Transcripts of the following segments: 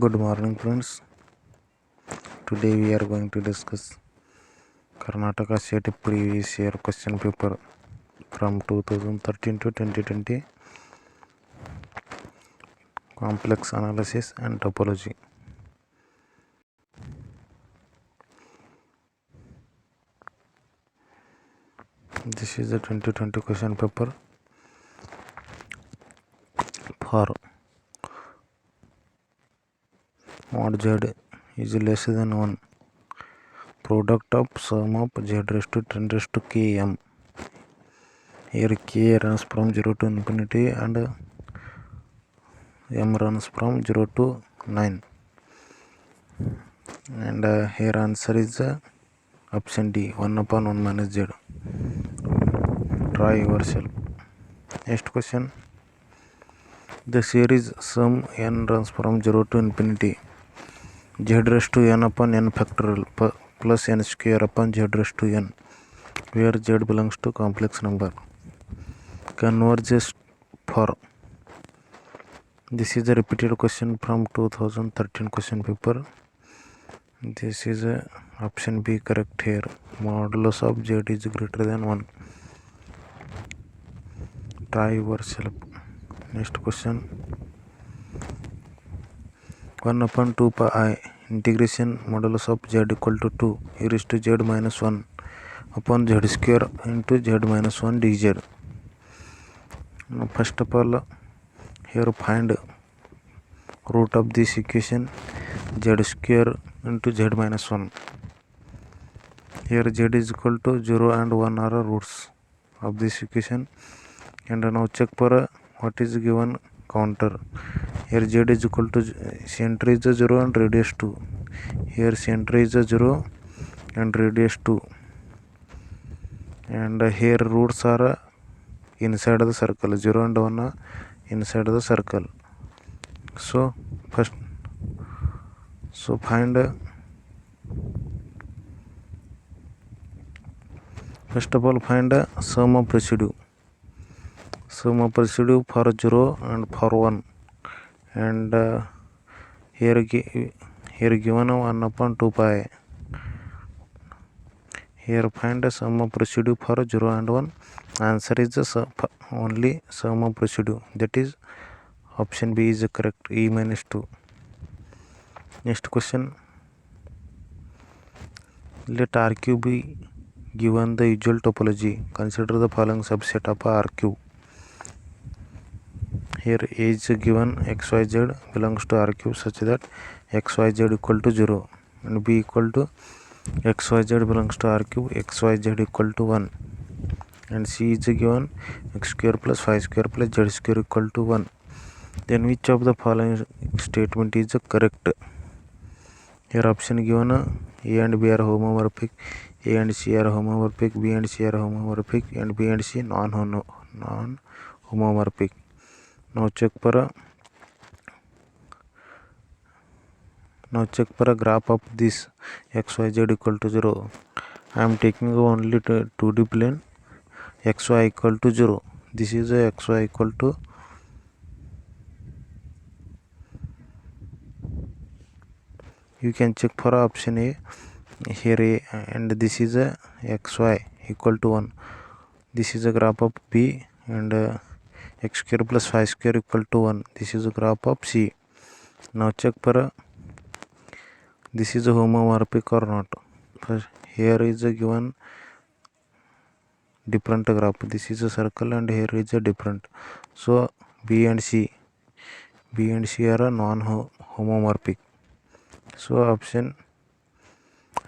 Good morning, friends. Today we are going to discuss Karnataka State previous year question paper from 2013 to 2020, complex analysis and topology. This is the 2020 question paper for mod z is less than 1. Product of sum of z raised to 10 raised to k m. Here k runs from 0 to infinity and m runs from 0 to 9. And here answer is option D, 1 upon 1 minus z. Try yourself. Next question. The series sum n runs from 0 to infinity. Z raised to n upon n factorial plus n square upon z raised to n, where z belongs to complex number. Converges for. This is a repeated question from 2013 question paper. This is option B correct here. Modulus of z is greater than 1. Try yourself. Next question. 1 upon 2 pi I integration modulus of z equal to 2 e raised to z minus 1 upon z square into z minus 1 dz. First of all, here find root of this equation z square into z minus 1. Here z is equal to 0 and 1 are roots of this equation, and now check for what is given counter. Here z is equal to center is 0 and radius 2. Here center is 0 and radius 2, and here roots are inside the circle. 0 and 1 are inside the circle. So find first of all find sum of residue. Sum of residue for 0 and for 1, and here given 1 upon 2 pi. Here find the sum of residue for 0 and 1. Answer is only sum of residue, that is option B is correct, E minus 2. Next question. Let RQ be given the usual topology. Consider the following subset of RQ. Here A is given xyz belongs to RQ such that xyz equal to 0 and B equal to xyz belongs to RQ xyz equal to 1, and C is given x square plus 5 square plus z square equal to 1. Then which of the following statement is correct? Here option given A and B are homomorphic, A and C are homomorphic, B and C are homomorphic, and B and C non-homomorphic. Now check for a graph of this xyz equal to 0. I am taking only 2D plane. Xy equal to 0. This is a xy equal to you can check for option A. Here A, and this is a xy equal to 1. This is a graph of B, and x square plus 5 square equal to 1. This is a graph of C. Now check for this is a homomorphic or not. First, here is a given different graph. This is a circle and here is a different. So B and C are non-homomorphic. So option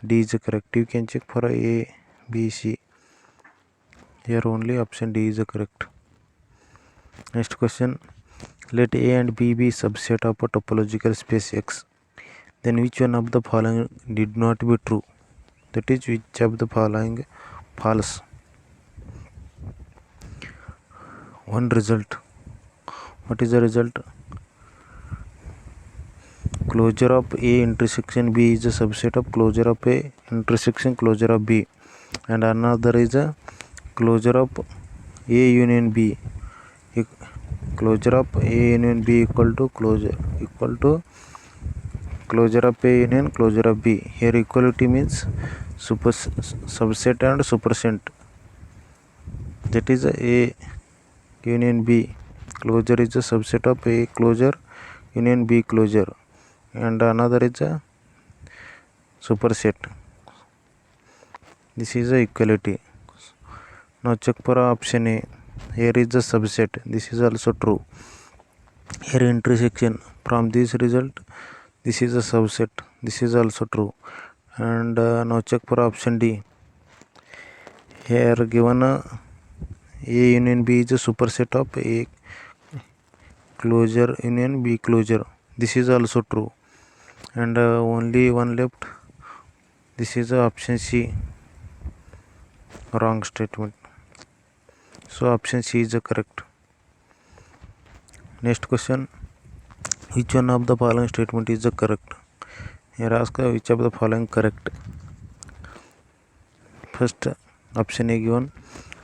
D is correct. You can check for A, B, C. Here only option D is correct. Next question. Let A and B be subset of a topological space X. Then which one of the following did not be true? That is, which of the following false? One result. What is the result? Closure of A intersection B is a subset of closure of A intersection closure of B, and another is a closure of A union B. Closure of A union B equal to closure of A union closure of B. Here equality means subset and superset. That is A union B. Closure is a subset of A closure union B closure, and another is a superset. This is a equality. Now check for option A. Here is the subset. This is also true. Here intersection from this result. This is a subset. This is also true. And now check for option D. Here given A union B is a superset of A closure union B closure. This is also true. And only one left. This is option C. Wrong statement. So option C is correct. Next question. Which one of the following statement is correct? Here ask which of the following correct. First option A given.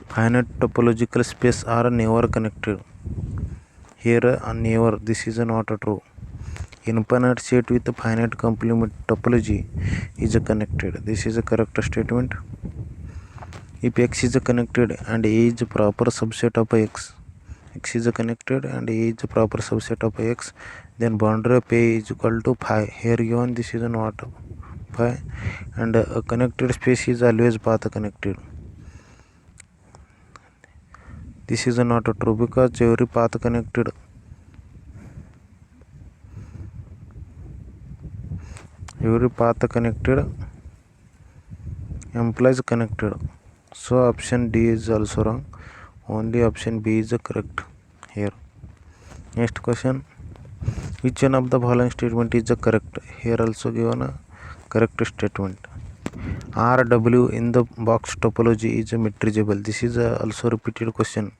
Finite topological space are never connected. Here never. This is not true. Infinite set with finite complement topology is connected. This is a correct statement. If X is connected and A is a proper subset of X, X is connected and A is a proper subset of X, then boundary of A is equal to phi. Here given this is not phi, and a connected space is always path connected. This is not true because every path connected implies connected. So option D is also wrong. Only option B is correct here. Next question. Which one of the following statement is correct? Here also given a correct statement. RW in the box topology is metriable. This is also repeated question.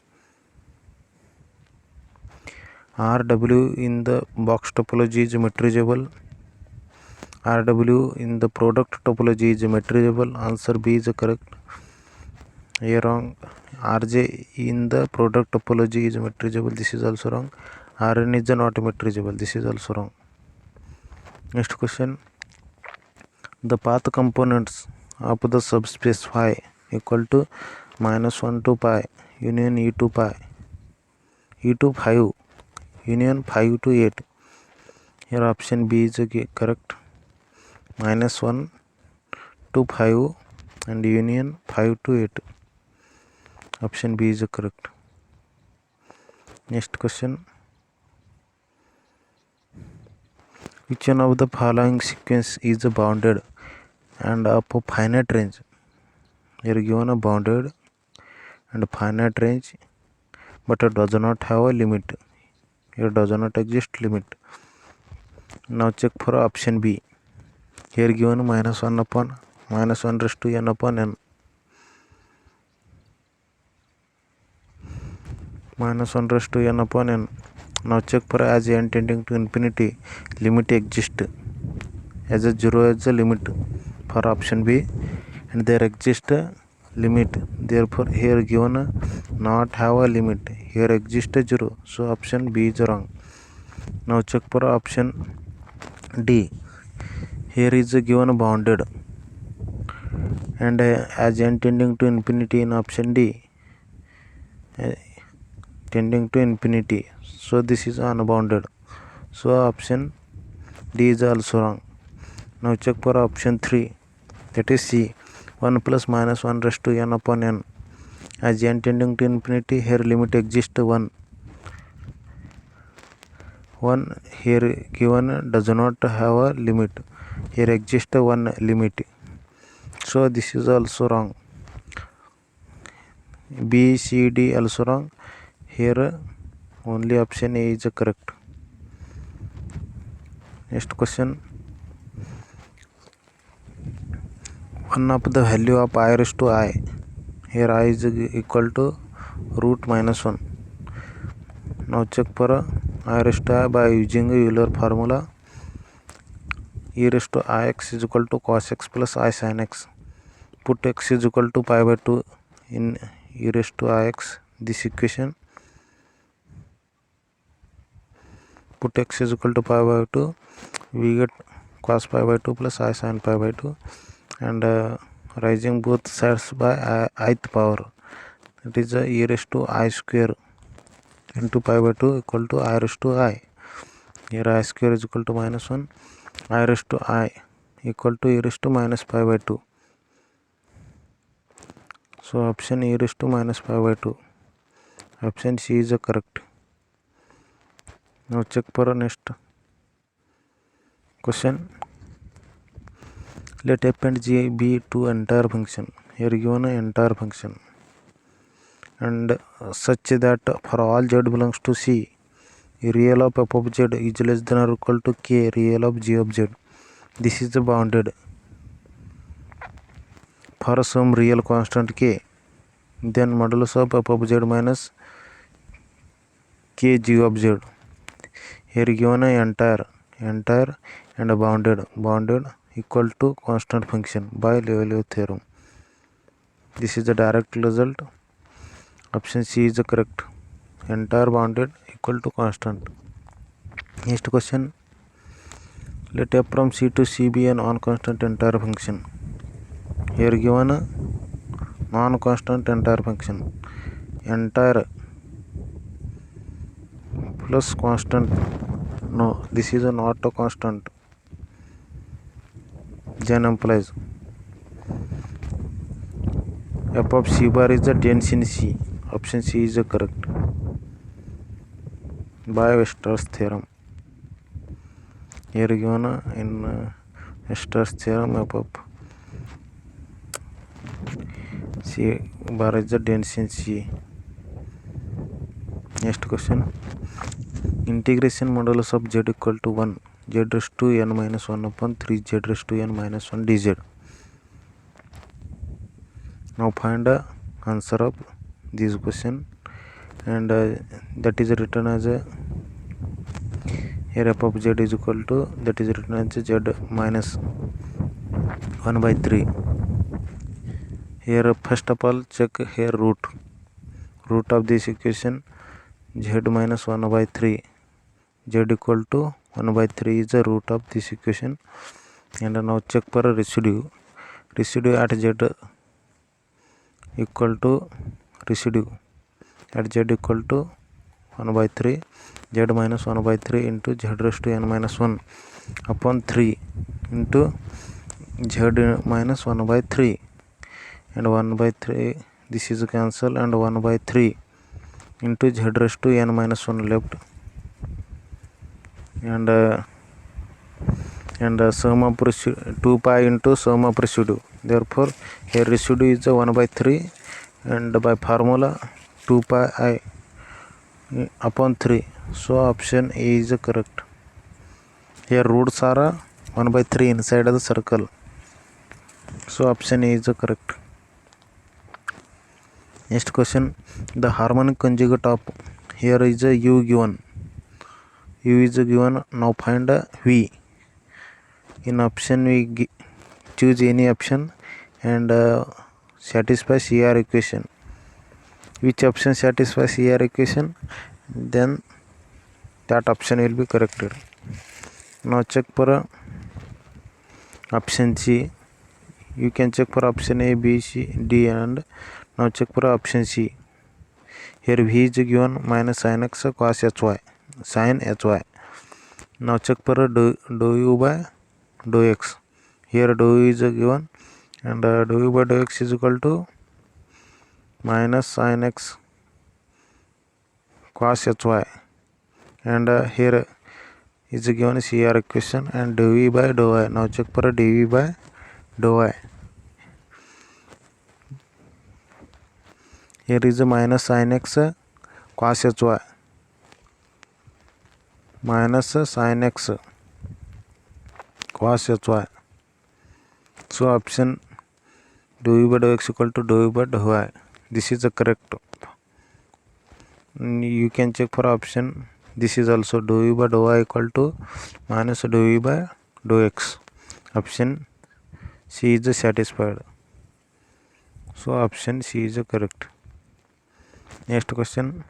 RW in the box topology is metriable. RW in the product topology is metriable. Answer B is correct. Here wrong. RJ in the product topology is metriable. This is also wrong. Rn is not metriable. This is also wrong. Next question. The path components of the subspace phi equal to -1 to pi union e to pi e to 5 union 5 to 8. Here option B is correct. -1 to 5 and union 5 to 8. Option B is correct. Next question. Which one of the following sequence is bounded and of a finite range? Here given a bounded and finite range, but it does not have a limit. Here does not exist limit. Now check for option B. Here given -1 upon -1 raised to n upon n. -1 raised to n upon n. Now check for as n tending to infinity, limit exists. As a 0 as a limit for option B, and there exists a limit. Therefore here given not have a limit. Here exists a 0. So option B is wrong. Now check for option D. Here is given bounded and as n tending to infinity in option D, tending to infinity. So this is unbounded. So option D is also wrong. Now check for option 3, that is C. 1 plus -1 raised to n upon n. As n tending to infinity, here limit exists 1. 1 here given does not have a limit. Here exists one limit. So this is also wrong. B, C, D also wrong. Here only option A is correct. Next question. One of the value of I raised to I. Here I is equal to root -1. Now check for I raised to I by using a Euler formula. E raised to ix is equal to cos x plus I sin x. Put x is equal to pi by 2 in e raised to ix, this equation. Put x is equal to pi by 2, we get cos pi by 2 plus I sin pi by 2, and raising both sides by ith power, that is e raised to I square into pi by 2 equal to I raised to I. Here I square is equal to minus 1, I raised to I equal to e raised to minus pi by 2. So option e raised to minus pi by 2. Option C is correct. Now check for next question. Let f and g be two entire function. Here given an entire function, and such that for all z belongs to C, real of f of z is less than or equal to k real of g of z. This is the bounded. For some real constant k, then modulus of f of z minus k g of z. Here given an entire and a bounded equal to constant function by Liouville theorem. This is the direct result. Option C is the correct. Entire bounded equal to constant. Next question. Let f from C to C be a non-constant entire function. Here given a non-constant entire function. Entire plus constant. No, this is not a constant. Then implies f of C bar is the dense in C. Option C is the correct. By Wester's theorem. Here given in Wester's theorem f of C bar is the dense in C. Next question. Integration modulus of z equal to 1, z raised to n minus 1 upon 3 z raised to n minus 1 dz. Now find the answer of this question, and that is written as a here f of z is equal to, that is written as z minus 1 by 3. Here first of all check here root of this equation. Z minus 1 by 3, z equal to 1 by 3 is the root of this equation. And now check for a residue at z equal to residue at z equal to 1 by 3, z minus 1 by 3 into z raised to n minus 1 upon 3 into z minus 1 by 3, and 1 by 3 this is cancel, and 1 by 3 into z raised to n minus 1 left, and sum of 2 pi into sum of residue. Therefore here residue is 1 by 3, and by formula 2 pi I upon 3. So option A is correct. Here roots are 1 by 3 inside of the circle. So option A is correct. Next question. The harmonic conjugate of, here is a u given. U is given. Now find a v. In option we choose any option and satisfy CR equation. Which option satisfies CR equation, then that option will be corrected. Now check for option C. You can check for option A, B, C, D, and now check for option C. Here V is given minus sin x cos hy, sin hy. Now check for dou u by dou x. Here dou u is given, and dou u by dou x is equal to minus sin x cos hy, and here is given CR equation, and dv by dou I. Now check for dv by dou I. Here is minus sin x cos hy, minus sin x cos hy. So option dou by dou x equal to dou by dou I. This is the correct. You can check for option. This is also dou by dou I equal to minus dou by dou x. Option C is satisfied. So option C is correct. Next question.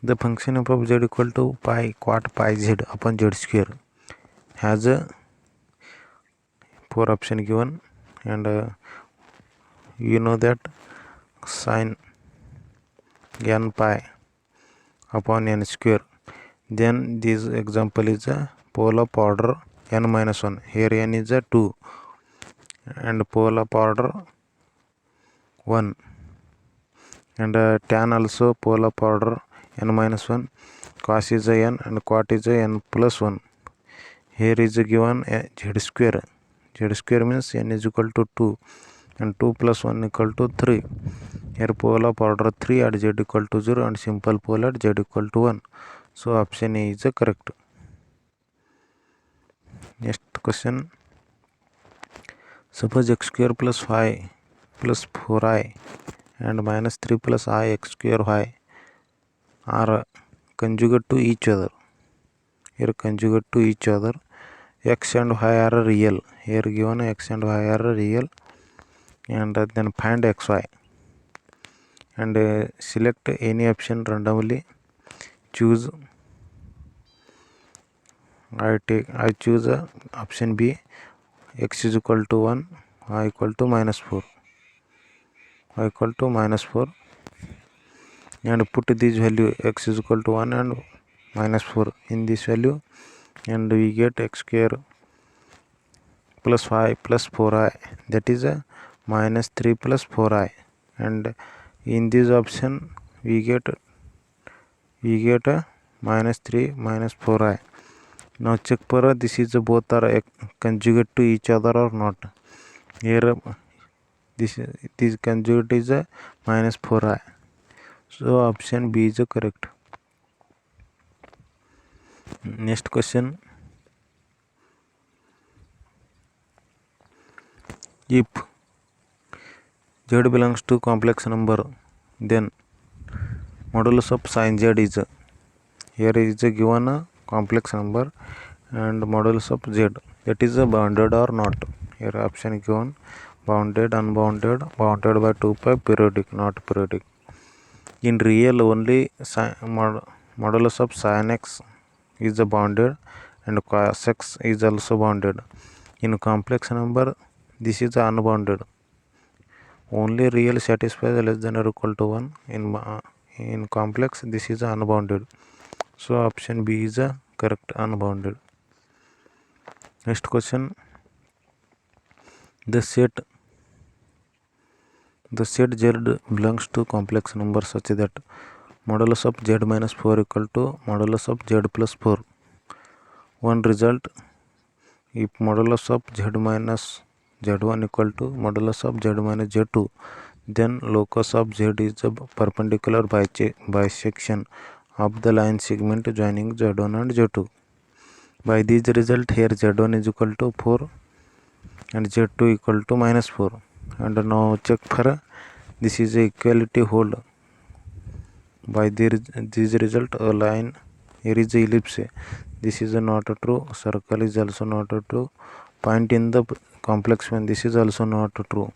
The function f of z equal to pi quat pi z upon z square has a 4 option given, and you know that sin n pi upon n square. Then this example is a pole of order n minus 1. Here n is a 2 and pole of order 1, and tan also pole of order n minus 1. Cos is a n and cot is a n plus 1. Here is given a z square. Z square means n is equal to 2 and 2 plus 1 equal to 3. Here pole of order 3 at z equal to 0 and simple pole at z equal to 1. So option A is the correct. Next question. Suppose x square plus 5 plus 4i and minus 3 plus I x square y are conjugate to each other. Here conjugate to each other. X and y are real. Here given x and y are real, and then find xy and select any option randomly. Choose. I choose option B. X is equal to 1, y equal to minus 4. Y equal to minus 4, and put this value x is equal to 1 and minus 4 in this value, and we get x square plus 5 plus 4i, that is a minus 3 plus 4i, and in this option we get a minus 3 minus 4i. Now check for this is both are conjugate to each other or not. Here this conjugate is a minus 4i, so option B is correct. Next question. If z belongs to complex number, then modulus of sin z is, here is given a complex number and modulus of z, that is bounded or not. Here option given bounded, unbounded, bounded by 2 pi, periodic, not periodic. In real only modulus of sin x is bounded and cos x is also bounded. In complex number this is unbounded. Only real satisfies less than or equal to 1. In complex this is unbounded. So option B is correct, unbounded. Next question. The set z belongs to complex number such that modulus of z minus 4 equal to modulus of z plus 4. One result, if modulus of z minus z1 equal to modulus of z minus z2, then locus of z is a perpendicular bisection of the line segment joining z1 and z2. By this result, here z1 is equal to 4 and z2 equal to minus 4. And now check for this is a equality hold. By this result, a line, here is a ellipse. This is not true. Circle is also not true. Point in the complex one, this is also not true.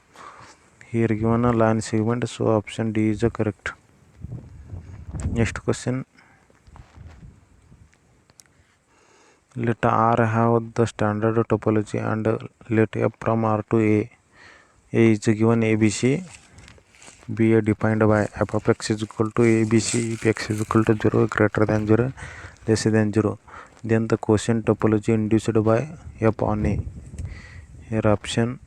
Here given a line segment, so option D is correct. Next question. Let R have the standard topology and let F from R to A. A is given ABC. B a defined by f of x is equal to ABC if x is equal to 0, greater than 0, less than 0. Then the quotient topology induced by F on A. Here option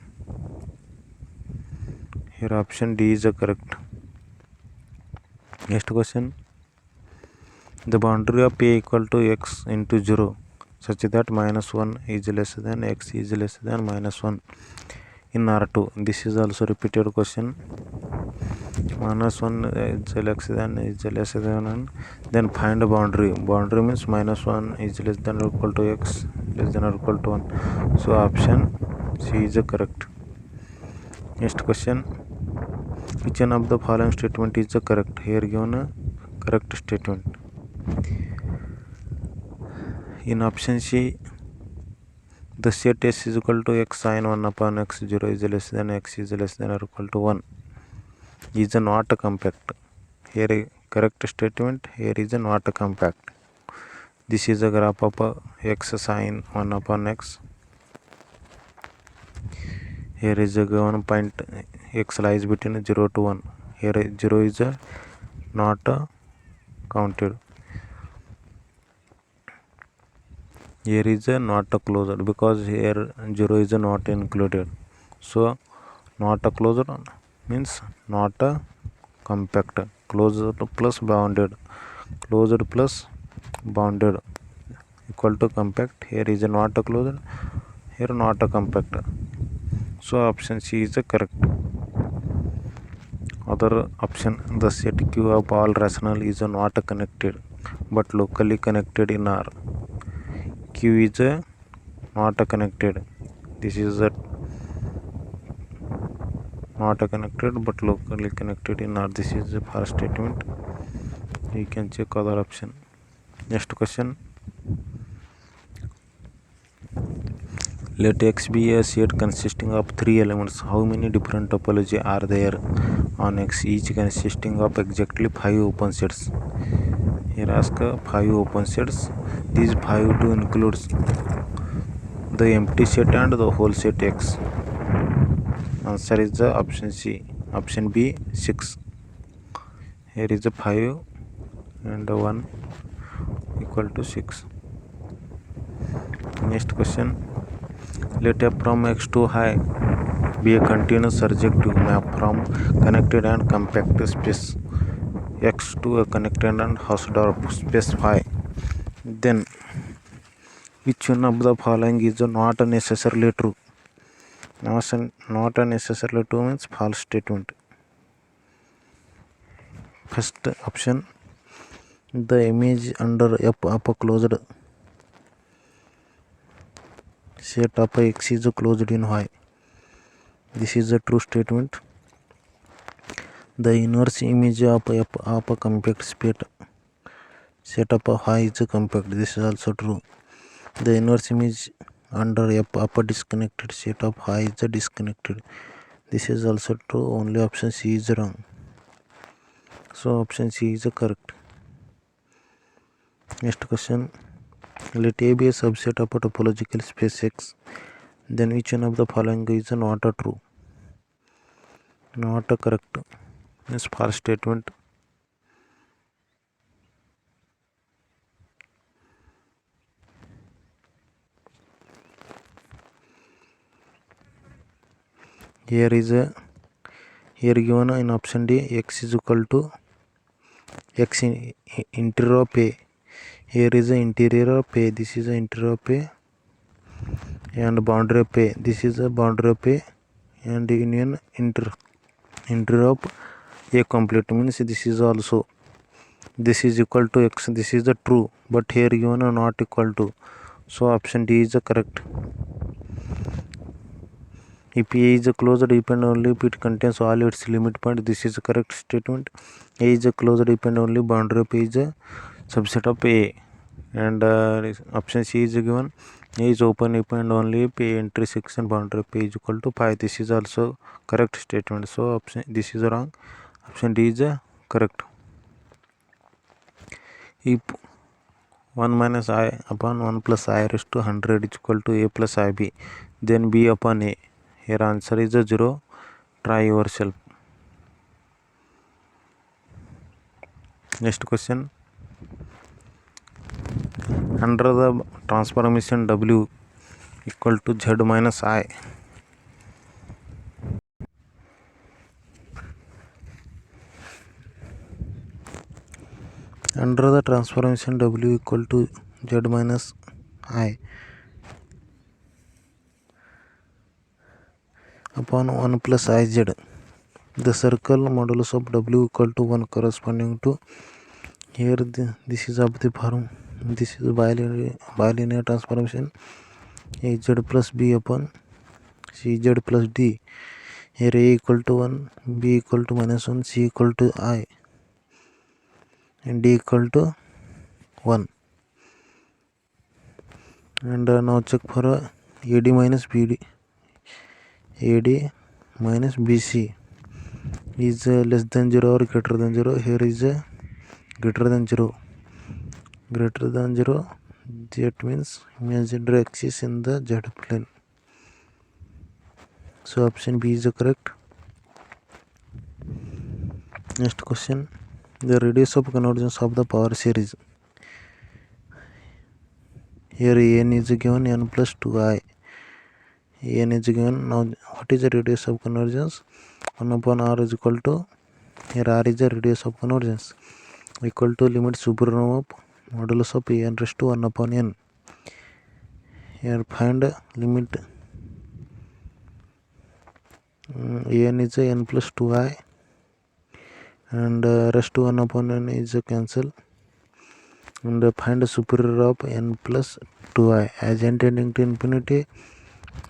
D is correct. Next question. The boundary of A equal to x into 0 such that minus 1 is less than x is less than minus 1 in R2. This is also repeated question. Minus 1 is less than 1. Then find a boundary. Boundary means minus 1 is less than or equal to x, less than or equal to 1. So option C is correct. Next question. Which one of the following statement is correct? Here given a correct statement. In option C, the set S is equal to x sin 1 upon x 0 is less than x is less than or equal to 1 is not compact. Here a correct statement, here is not compact. This is a graph of x sin 1 upon x. Here is a given point x lies between 0 to 1. Here 0 is not counted. Here is not closed because here 0 is not included. So not closed means not compact. Closed plus bounded. Closed plus bounded equal to compact. Here is not closed. Here not compact. So option C is correct. Other option, the set Q of all rational is not connected but locally connected in R. Q is not connected. This is not connected but locally connected in R. This is the first statement. You can check other option. Next question. Let X be a set consisting of 3 elements. How many different topology are there on X, each consisting of exactly 5 open sets? Here ask 5 open sets. These 5 do includes the empty set and the whole set X. Answer is the option C. Option B 6. Here is a 5 and 1 equal to 6. Next question. Let f from X to high be a continuous surjective map from connected and compact space X to a connected and Hausdorff space phi. Then which one of the following is not necessarily true? Not necessarily true means false statement. First option, the image under F of a closed set of X is closed in Y. This is a true statement. The inverse image of F of a compact set of Y is compact. This is also true. The inverse image under F of a disconnected set of Y is disconnected. This is also true. Only option C is wrong. So option C is correct. Next question. Let A be a subset of a topological space X. Then which one of the following is not true? Not correct. Means false statement. Here given in option D, X is equal to X in interior of A. Here is the interior of A. This is the interior of A and boundary of A. This is the boundary of A and union interior of A complete means this is also, this is equal to X. This is the true, but here given not equal to. So option D is the correct. If A is closed depend only if it contains all its limit point, this is the correct statement. A is closed depend only boundary of A is a subset of A, and option C is given. A is open if and only if A entry section boundary of A is equal to 5. This is also correct statement. So option this is wrong. Option D is correct. If 1 minus I upon 1 plus I raised to 100 is equal to A plus IB, then B upon A. Here answer is 0. Try yourself. Next question. Under the transformation W equal to Z minus I, under the transformation W equal to Z minus I upon 1 plus IZ, the circle modulus of W equal to 1 corresponding to, here this is of the form, this is bilinear transformation, AZ plus B upon CZ plus D. Here A equal to 1, B equal to minus 1, C equal to I and D equal to 1. And now check for AD minus BD. AD minus BC is less than 0 or greater than 0. Here is greater than 0. Greater than 0, that means imaginary axis in the Z plane. So option B is the correct. Next question, the radius of convergence of the power series. Here n is given n plus 2i. N is given. Now what is the radius of convergence? 1 upon r is equal to, here r is the radius of convergence, equal to limit supernova of modulus of n raised to 1 upon n. Here find limit n is n plus 2i and rest to 1 upon n is cancel, and find the superior of n plus 2i. As n tending to infinity,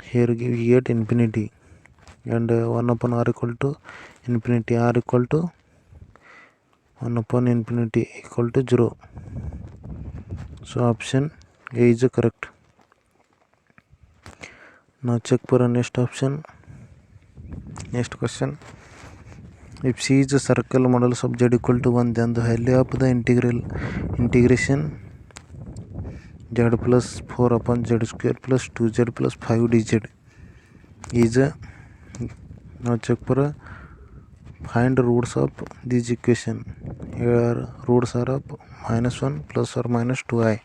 here we get infinity, and 1 upon r equal to infinity, r equal to 1 upon infinity equal to 0. So option A is correct. Now check for next option. Next question, if C is a circle modulus of z equal to 1, then the value of the integration z plus 4 upon z square plus 2z plus 5 dz is now check for find roots of this equation. Here roots are of -1 plus or minus 2i,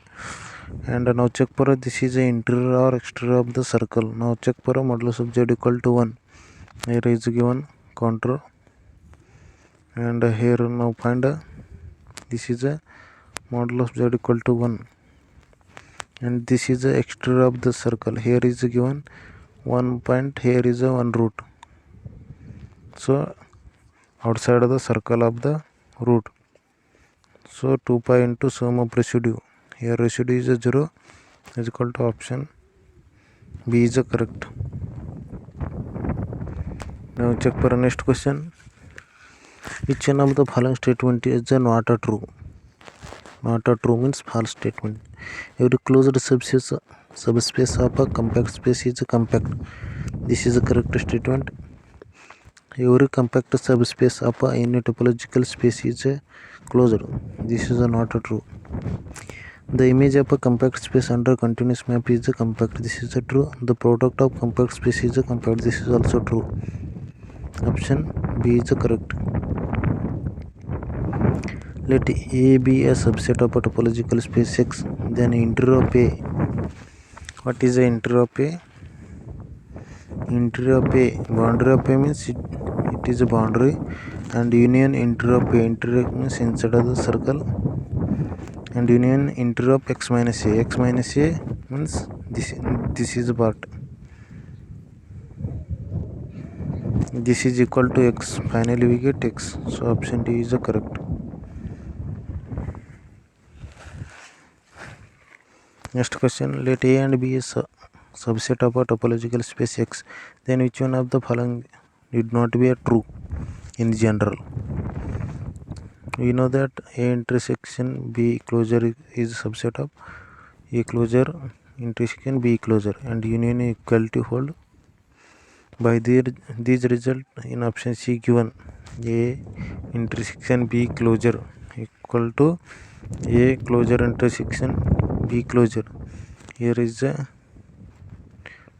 and now check for this is the interior or exterior of the circle. Now check for modulus of z equal to 1. Here is given contour, and here now find this is a modulus of z equal to 1, and this is the exterior of the circle. Here is given 1 point, here is a 1 root, so outside of the circle of the root. So 2 pi into sum of residue, here residue is a 0, is equal to option B is correct. Now check for next question, which one of the following statement is not a true? Not a true means false statement. Every closed subspace of a compact space is compact. This is a correct statement. Every compact subspace of any topological space is closed. This is not true. The image of a compact space under continuous map is compact. This is true. The product of compact space is compact. This is also true. Option B is correct. Let A be a subset of a topological space X, then interior of A. What is the interior of A? Interior of A, boundary of A means it is a boundary, and union interior of A. Interior means inside of the circle, and union interior of X minus A. X minus A means this is a part. This is equal to X. Finally we get X. So option D is correct. Next question, let A and B is a subset of a topological space X, then which one of the following did not be a true in general? We know that A intersection B closure is a subset of A closure intersection B closure, and union equality hold. By these result in option C given, A intersection B closure equal to A closure intersection B closure. Here is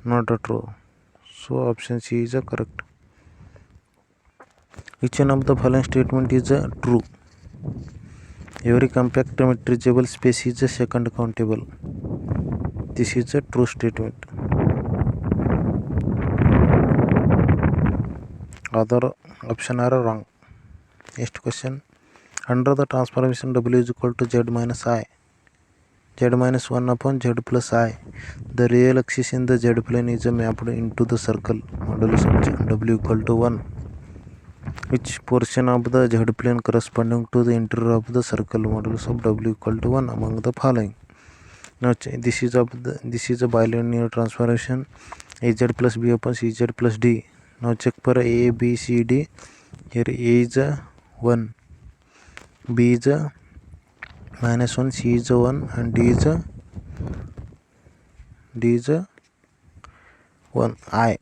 not a true. So option C is correct. Which one of the following statement is true? Every compact metriable space is a second countable. This is a true statement. Other option are wrong. Next question, under the transformation W is equal to Z minus I, Z minus 1 upon Z plus I, the real axis in the Z plane is mapped into the circle modulus of W equal to 1. Which portion of the Z plane corresponding to the interior of the circle modulus of W equal to 1 among the following? Now this is a bilinear transformation Az plus B upon Cz plus D. Now check for A, B, C, D. Here A is 1, B is minus 1, C is 1, and D is 1, I.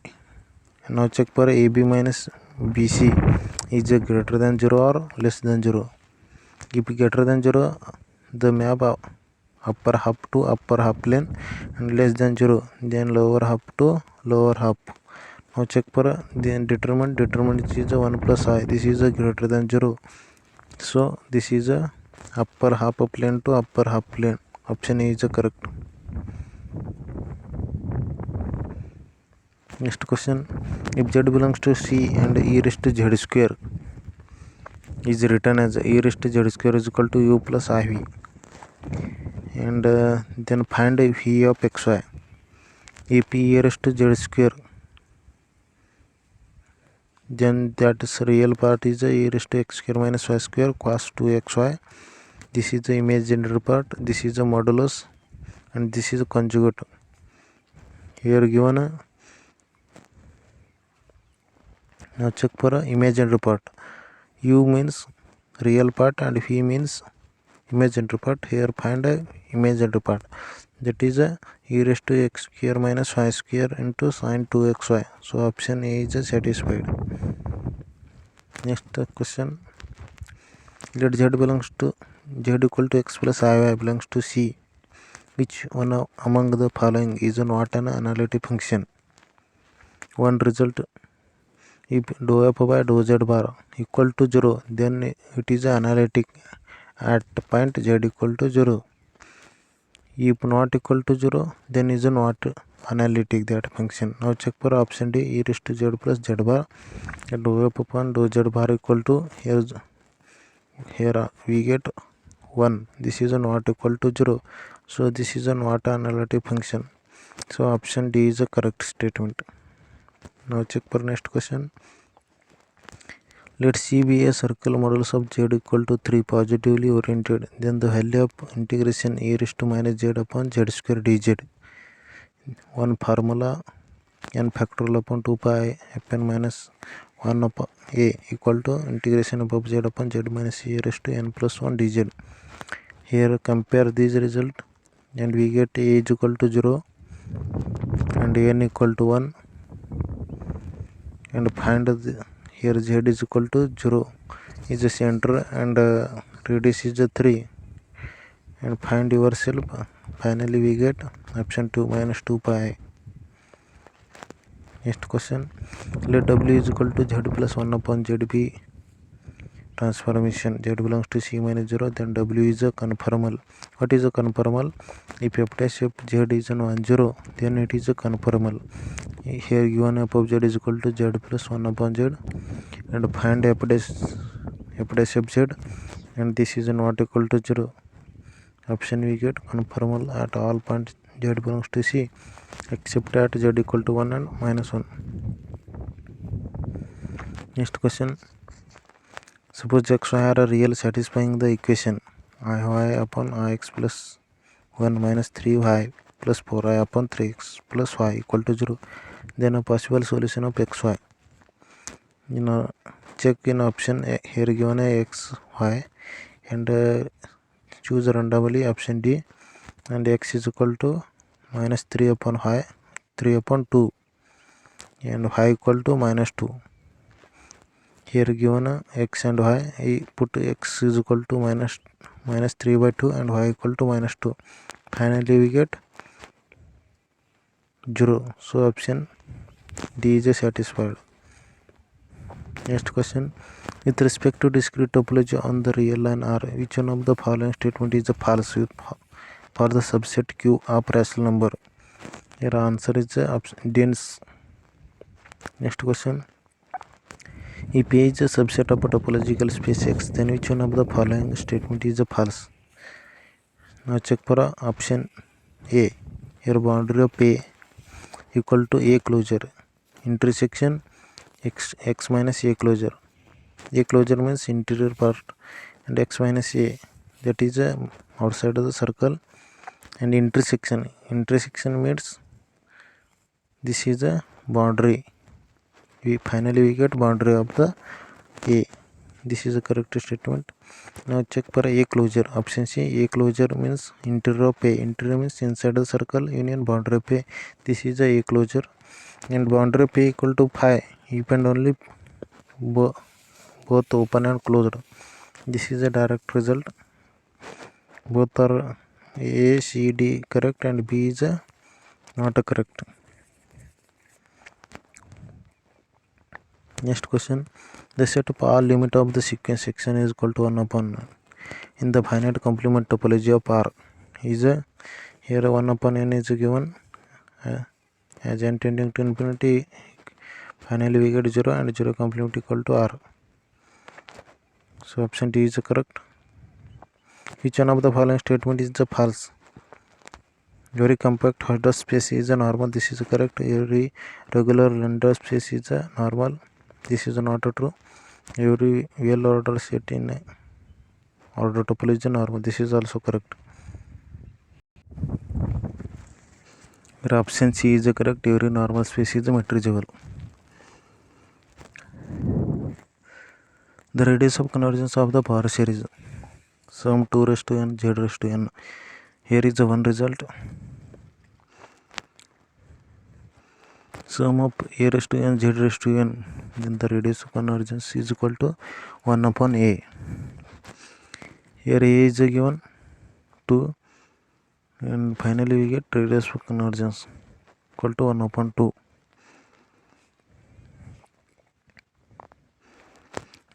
Now check for AB minus BC is greater than 0 or less than 0. If greater than 0, the map upper half to upper half plane, and less than 0, then lower half to lower half. Now check for the determinant is a 1 plus I. This is a greater than 0. So this is a upper half plane to upper half plane. Option A is a correct. Next question, if z belongs to C and e raised to z square is written as e raised to z square is equal to u plus iv, and then find v of xy. If e raised to z square, then that is real part is e raised to x square minus y square cos 2xy. This is the imaginary part, this is the modulus, and this is a conjugate. Here given now check for imaginary part. U means real part and v means imaginary part. Here find a imaginary part, that is a e raised to x square minus y square into sin 2xy. So option A is satisfied. Next question, let z belongs to z equal to x plus iy belongs to C. Which one among the following is not an analytic function? One result, if dou f by dou z bar equal to 0, then it is analytic at point z equal to 0. If not equal to 0, then is not analytic that function. Now check for option D, e raised to z plus z bar at dou f upon dou z bar equal to here we get 1. This is not equal to 0. So this is not analytic function. So option D is a correct statement. Now check for next question. Let C be a circle modulus of z equal to 3 positively oriented. Then the value of integration e raised to minus z upon z square dz. One formula n factorial upon 2 pi fn minus 1 upon a equal to integration above z upon z minus e raised to n plus 1 dz. Here compare these result and we get a is equal to 0 and n equal to 1, and find here z is equal to 0 is the center and radius is 3, and find yourself. Finally we get option 2 minus 2 pi. Next question, let w is equal to z plus 1 upon z be transformation. Z belongs to C minus 0, then w is a conformal. What is a conformal? If f dash of z is a non-zero, then it is a conformal. Here given f of z is equal to z plus 1 upon z, and find f dash of z, and this is not equal to 0. Option we get conformal at all points z belongs to C except at z equal to 1 and minus 1. Next question, suppose xy are a real satisfying the equation iy upon ix plus 1 minus 3y plus 4y upon 3x plus y equal to 0. Then a possible solution of xy. Check in option A, here given a x, y, and choose randomly option D, and x is equal to minus 3 upon y, 3 upon 2, and y equal to minus 2. Here given x and y, I put x is equal to minus 3 by 2 and y equal to minus 2. Finally we get 0. So option D is satisfied. Next question, with respect to discrete topology on the real line R, which one of the following statement is false for the subset Q of rational number? Here answer is dense. Next question, if A is a subset of a topological space X, then which one of the following statement is false? Now check for option A. Here boundary of A equal to A closure, intersection x minus A closure. A closure means interior part, and x minus A, that is outside of the circle, and intersection means this is a boundary. Finally we get boundary of the A. This is a correct statement. Now check for A closure. Option C, A closure means interior of A. Interior means inside the circle union boundary of A. This is a closure, and boundary of A equal to phi if and only both open and closed. This is a direct result. Both are A, C, D correct, and B is not correct. Next question, the set of all limit of the sequence section is equal to 1 upon n. In the finite complement topology of R is here 1 upon n is given as n tending to infinity. Finally we get 0 and 0 complement equal to R. So option D is correct. Which one of the following statement is the false? Every compact order space is a normal. This is correct. Every regular lambda space is a normal. This is not true. Every well ordered set in order topology is normal. This is also correct. Option C is correct. Every normal space is matriceable. The radius of convergence of the power series sum 2 raised to n z raised to n. Here is the one result. Sum of a raised to n z raised to n, then the radius of convergence is equal to 1 upon a. Here a is given 2 and finally we get radius of convergence equal to 1 upon 2.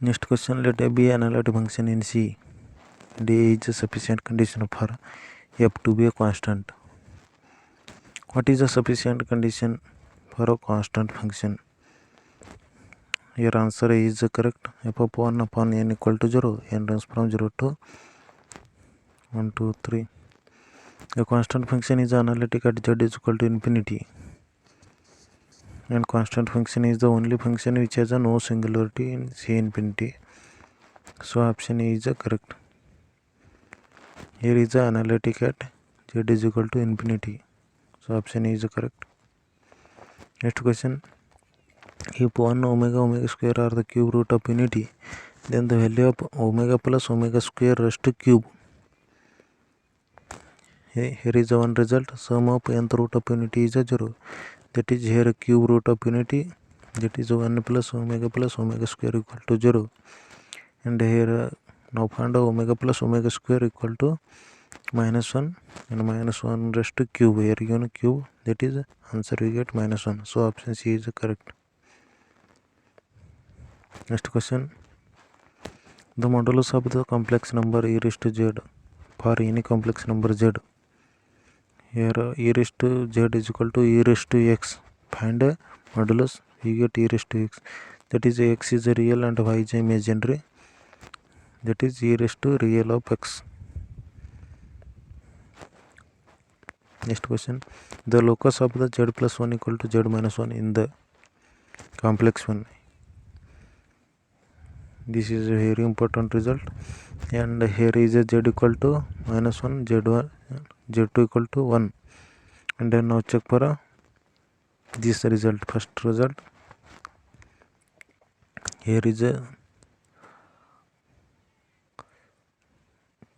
Next question, let a be an analytic function in C and a is a sufficient condition for f to be a constant. What is the sufficient condition for a constant function? Your answer is correct. F of 1 upon n equal to 0. N runs from 0 to 1, 2, 3. A constant function is analytic at z is equal to infinity. And constant function is the only function which has a no singularity in C infinity. So option A is correct. Here is the analytic at z is equal to infinity. So option A is correct. Next question. If 1 omega square are the cube root of unity, then the value of omega plus omega square raised to cube. Here is the one result. Sum of nth root of unity is 0. That is here cube root of unity, that is 1 plus omega square equal to 0. And here now find omega plus omega square equal to minus 1 and minus 1 raised to cube. Here given cube, that is answer we get minus 1. So option C is correct. Next question. The modulus of the complex number e raised to z for any complex number z. Here e raised to z is equal to e raised to x. Find a modulus, we get e raised to x. That is x is a real and y is imaginary. That is e raised to real of x. Next question. The locus of the z plus 1 equal to z minus 1 in the complex one. This is a very important result. And here is a z equal to minus 1, z1, z2 equal to 1. And then now check for this result. First result. Here is a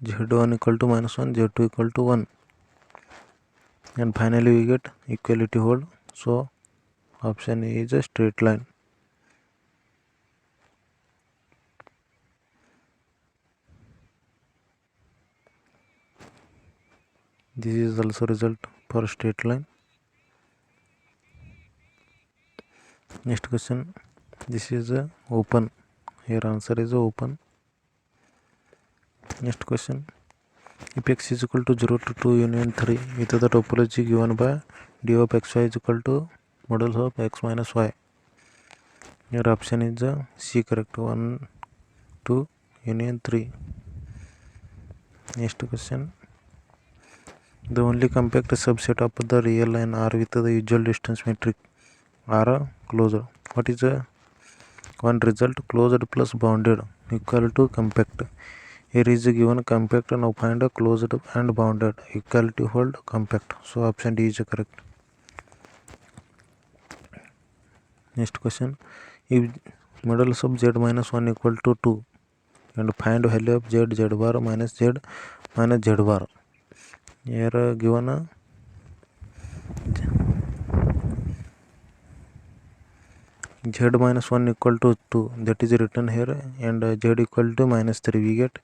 z1 equal to minus 1, z2 equal to 1. And finally we get equality hold. So option A is a straight line. This is also result for straight line. Next question. This is a open. Here answer is open. Next question. If x is equal to 0 to 2 union 3 with the topology given by d of xy is equal to modulus of x minus y. Your option is C correct. 1, 2 union 3. Next question. The only compact subset of the real line R with the usual distance metric are closed. What is the one result? Closed plus bounded equal to compact. Here is given compact. Now find a closed and bounded equal to hold compact. So option D is correct. Next question. If modulus of z minus 1 equal to 2 and find value of z bar minus z bar. Here given z minus 1 equal to 2, that is written here, and z equal to minus 3 we get.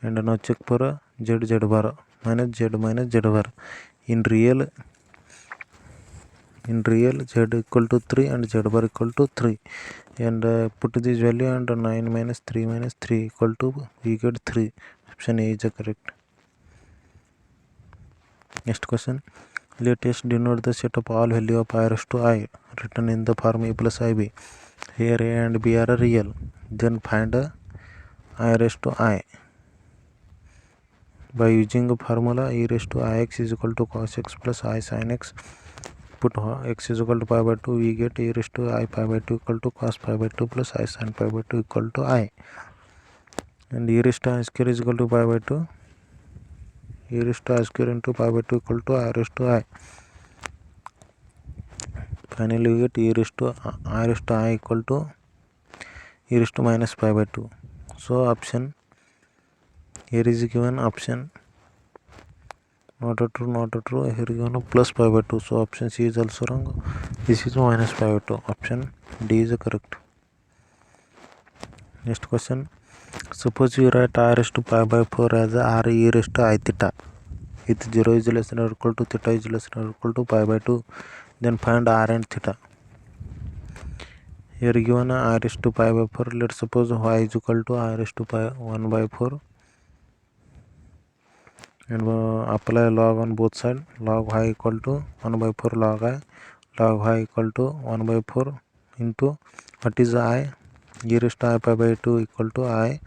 And now check for z bar minus z bar. In real z equal to 3 and z bar equal to 3. and put this value and 9 minus 3 minus 3 equal to we get 3. Option A is the correct. Next question. Let S denote the set of all value of I raised to I written in the form A plus IB. Here A and B are real. Then find I raised to I. By using the formula e raised to ix is equal to cos x plus I sin x, put x is equal to pi by 2, we get e raised to I pi by 2 equal to cos pi by 2 plus I sin pi by 2 equal to I. And e raised to I square is equal to pi by 2. E raised to I square into pi by 2 equal to I raised to I. Finally, we get e raised to I equal to e raised to minus pi by 2. So, option here is given option not a true. Here given plus pi by 2. So, option C is also wrong. This is minus pi by 2. Option D is correct. Next question. Suppose you write r raised to pi by 4 as r e raised to I theta. If 0 is less than or equal to theta is less than or equal to pi by 2, then find r and theta. Here given I raised to pi by 4. Let's suppose y is equal to I raised to pi 1 by 4. And apply log on both sides. Log y equal to 1 by 4 log I. Log y equal to 1 by 4 into what is I? E raised to I pi by 2 equal to I,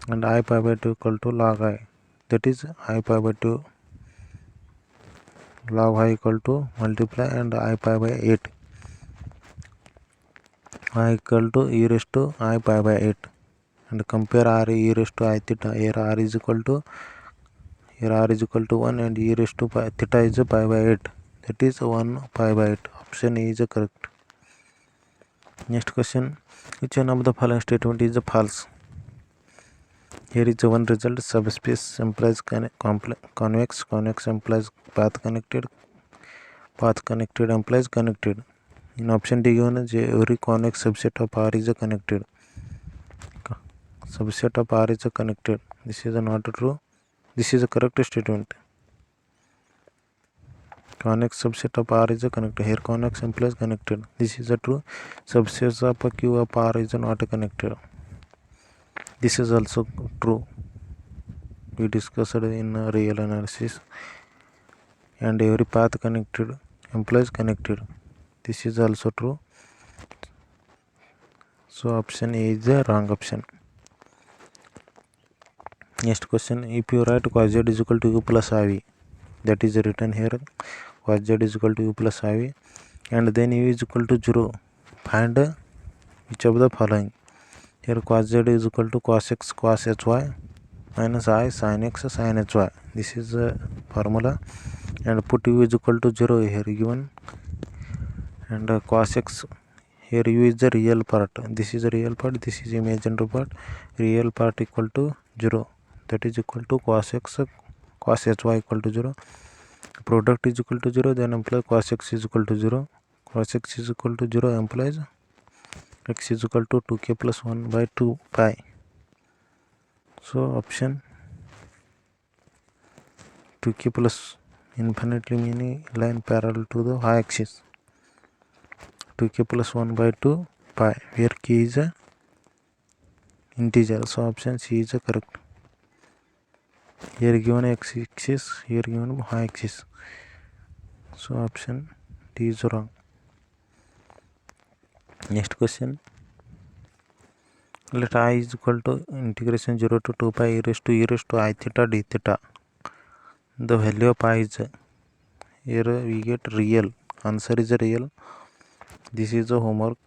and I pi by 2 equal to log I. That is I pi by 2 log y equal to multiply and I pi by 8. I equal to e raised to I pi by 8. And compare r e raised to I theta. Here r is equal to 1 and e raised to pi, theta is pi by 8. That is 1 pi by 8. Option A is correct. Next question. Which one of the following statement is false? Here is one result. Subspace implies convex. Convex implies path connected. Path connected implies connected. In option D given, every convex subset of R is connected. Subset of R is connected. This is not true. This is a correct statement. Convex subset of R is connected. Here convex implies connected. This is a true. Subset of Q of R is not connected. This is also true. We discussed in real analysis. And every path connected implies connected. This is also true. So option A is the wrong option. Next question. If you write cos z is equal to u plus iv, that is written here, cos z is equal to u plus iv, and then u is equal to 0, find which of the following. Here cos z is equal to cos x cos hy minus I sin x sin hy. This is the formula. And put u is equal to 0 here given. And cos x, here u is the real part. This is the real part. This is imaginary part. Real part equal to 0. That is equal to cos x cos hy equal to 0. Product is equal to 0. Then implies cos x is equal to 0. Cos x is equal to 0 implies x is equal to 2k plus 1 by 2 pi. So option 2k plus infinitely meaning line parallel to the y-axis. 2k plus 1 by 2 pi, where k is a integer. So option C is correct. Here given x-axis, here given y-axis. So option D is wrong. Next question. Let I is equal to integration 0 to 2 pi e raised to I theta d theta. The value of I is, here we get real. Answer is real. This is the homework.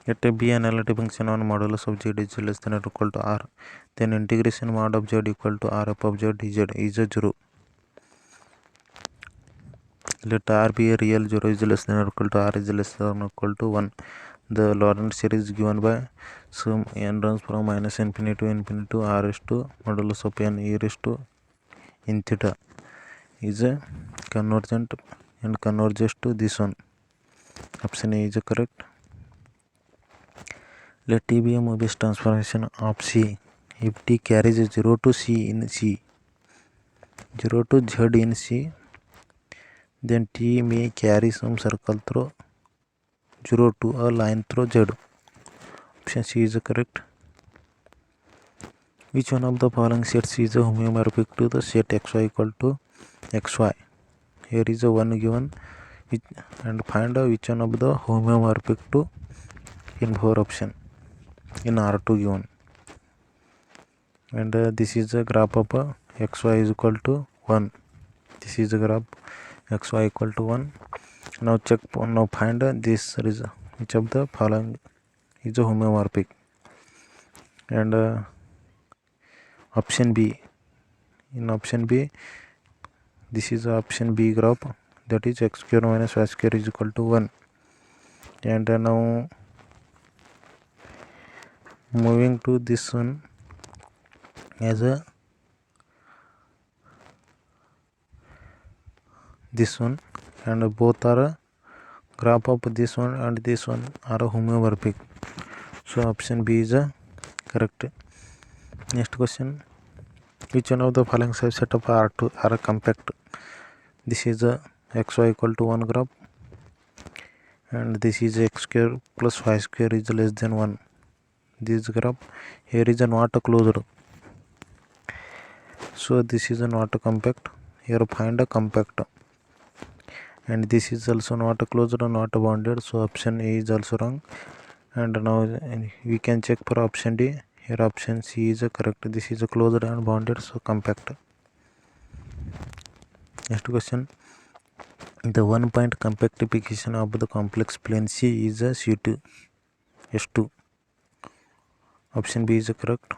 Let be analytic function on modulus of z is less than or equal to r. Then integration mod of z equal to r f of z dz is a 0. Let r be a real. 0 is less than or equal to r is less than or equal to 1. The Lorentz series given by sum n runs from minus infinity to infinity to r raised to modulus of n e raised to in theta is a convergent and converges to this one. Option A is correct. Let T be a Mobius transformation of C. If T carries 0 to C in C, 0 to Z in C, then T may carry some circle through 0 to a line through Z. Option C is correct. Which one of the following sets is homeomorphic to the set xy equal to xy? Here is a one given, and find which one of the homeomorphic to in 4 option in R2 given. And this is a graph of xy is equal to 1. This is a graph xy equal to 1. Now find this result, which of the following is a homeomorphic. And option B. In option B, this is option B graph, that is x square minus y square is equal to 1. And now moving to this one as a this one, and both are a graph of this one and this one are a homeomorphic. So option B is a correct. Next question. Which one of the following subset of R2 are compact? This is a xy equal to 1 graph, and this is x square plus y square is less than 1. This graph here is not a closed, so this is not a compact. Here find a compact, and this is also not a closed or not a bounded, so option A is also wrong. And now we can check for option D. Here option C is correct. This is a closed and bounded, so compact. Next question. The one point compactification of the complex plane C is a C2 S2. Option B is correct.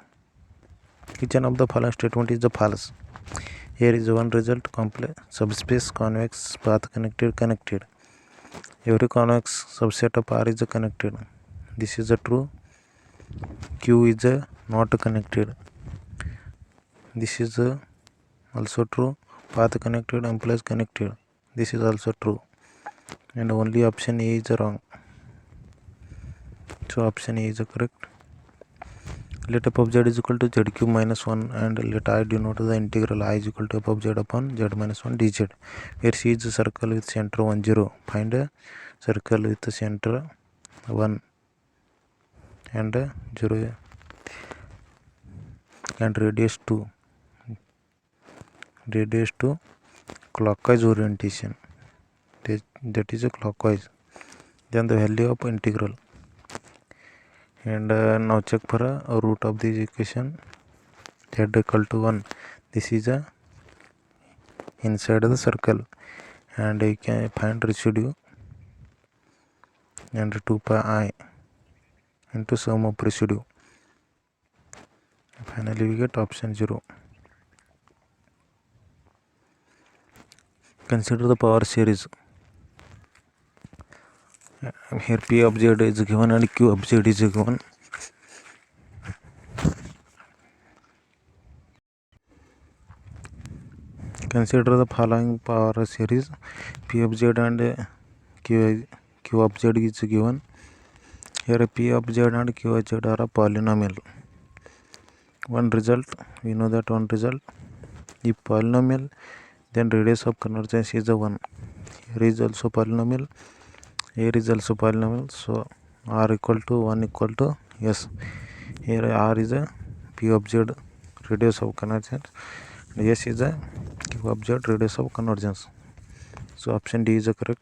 Which one of the following statement is the false? Here is one result: complex subspace convex path connected. Every convex subset of R is connected. This is true. Q is not connected. This is also true. Path connected implies connected. This is also true. And only option A is wrong. So option A is correct. Let f of z is equal to z cube minus 1, and let I denote the integral I is equal to f of z upon z minus 1 dz, where C is a circle with center 1 0. Find a circle with the center 1 and 0 and radius 2 clockwise orientation, that is a clockwise. Then the value of integral. And now check for a root of this equation. Z equal to 1. This is inside the circle, and you can find residue, and 2 pi I into sum of residue. Finally we get option 0. Consider the power series. Here P of Z is given and Q of Z is given. Consider the following power series. P of Z and Q of Z is given. Here P of Z and Q of Z are a polynomial. One result, we know that one result. If polynomial, then radius of convergence is 1. Here is also polynomial. Here is also polynomial. So R equal to 1 equal to S. Here R is a P of Z radius of convergence. S is a Q of Z radius of convergence. So option D is correct.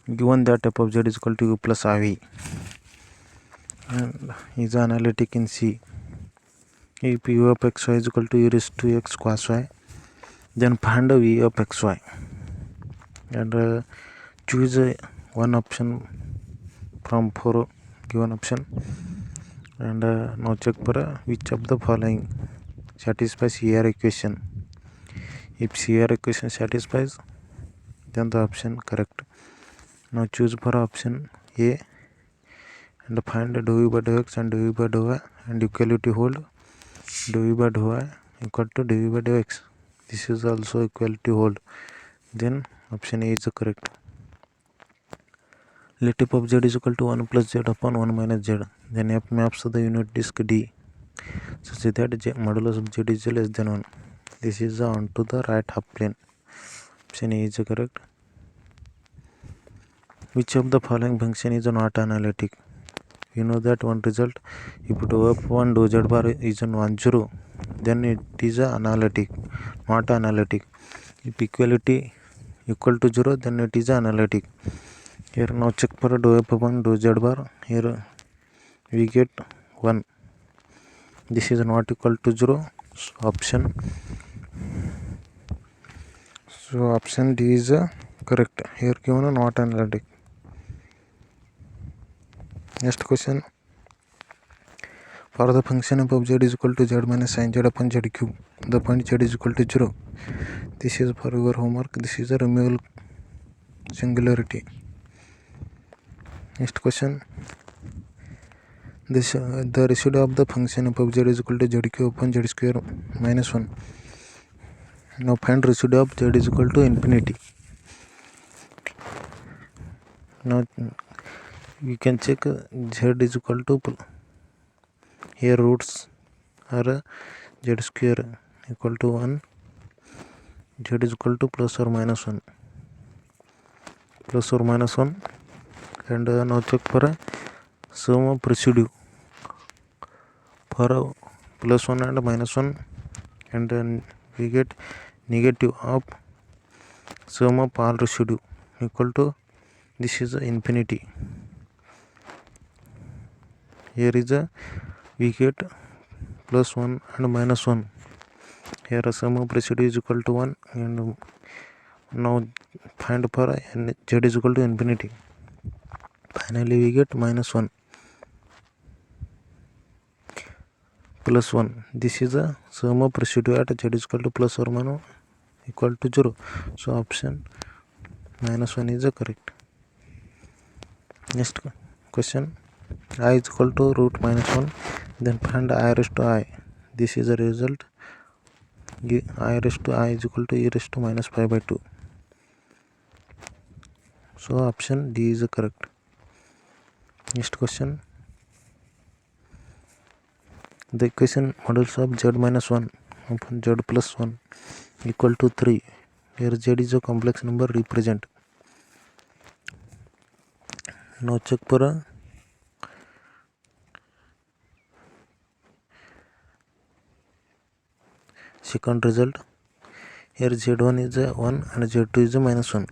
Given that f of Z is equal to U plus IV and is analytic in C. If U of xy is equal to U raised to x cos y, then find V of xy and choose one option from 4 given option. And now check for which of the following satisfies CR equation. If CR equation satisfies, then the option correct. Now choose for option A and find dou v by dou x and dou v by dou y, and equality hold dou v by dou y equal to dou v by dou x. This is also equality hold. Then option A is correct. Let f of z is equal to 1 plus z upon 1 minus z. Then f maps the unit disk D such that modulus of z is less than 1. This is onto the right half plane. Option A is correct. Which of the following function is not analytic? You know that one result, if f1 do z bar is an 1 0, then it is analytic, not analytic. If equality equal to 0, then it is analytic. Here now check for do f1 do z bar. Here we get 1. This is not equal to 0. So option D is correct. Here given not analytic. Next question. For the function f of z is equal to z minus sin z upon z cube, the point z is equal to 0. This is for your homework. This is a removable singularity. Next question. The residue of the function f of z is equal to z cube upon z square minus 1. Now find residue of z is equal to infinity. Now we can check z is equal to, here roots are z square equal to 1, z is equal to plus or minus 1, and now check for sum of residue for plus 1 and minus 1, and then we get negative of sum of all residue equal to, this is infinity. Here is we get plus 1 and minus 1. Here a sum of residue is equal to 1, and now find for z is equal to infinity. Finally we get minus 1 plus 1. This is a sum of residue at z is equal to plus or minus equal to 0. So option minus 1 is correct. Next question. I is equal to root minus 1, then find I raised to I. This is the result. I raised to I is equal to e raised to minus 5 by 2. So option D is correct. Next question. The equation modulus of z minus 1 upon z plus 1 equal to 3, where z is a complex number represent. Now check for second result. Here z1 is 1 and z2 is minus 1,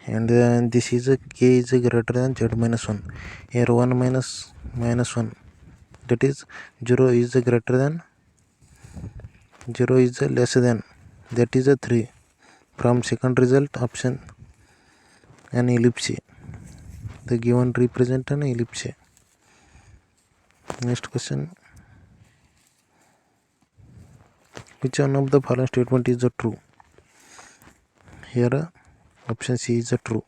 and this is k is greater than z minus 1. Here 1 minus 1, that is 0 is greater than, 0 is less than, that is 3. From second result, option an ellipse. The given represent an ellipse. Next question. Which one of the following statement is true? Here option C is true.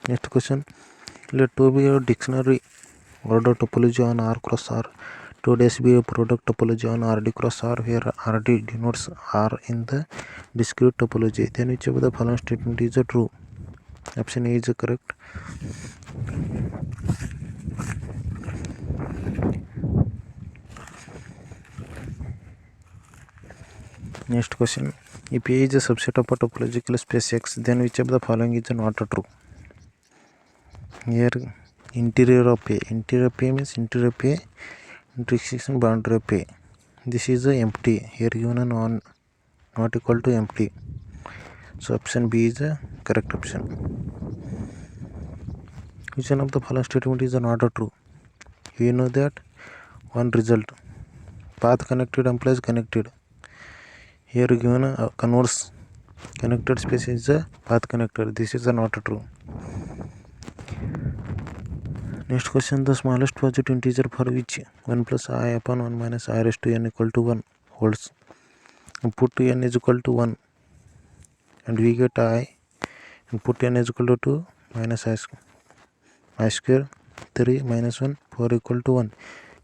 Next question. Let 2 be a dictionary order topology on R cross R. 2 dash be a product topology on RD cross R, where RD denotes R in the discrete topology. Then which of the following statement is true? Option A is correct. Next question. If A is a subset of a topological space X, then which of the following is not true? Here interior of A. Interior of A means interior of A, intersection boundary of A. This is empty. Here given a not equal to empty. So option B is a correct option. Which one of the following statement is not true? We know that one result, path connected implies connected. Here given a converse, connected space is a path connector. This is not true. Next question. The smallest positive integer for which 1 plus I upon 1 minus I raised to n equal to 1 holds. Put n is equal to 1 and we get I, and put n is equal to 2 minus I square 3 minus 1 4 equal to 1.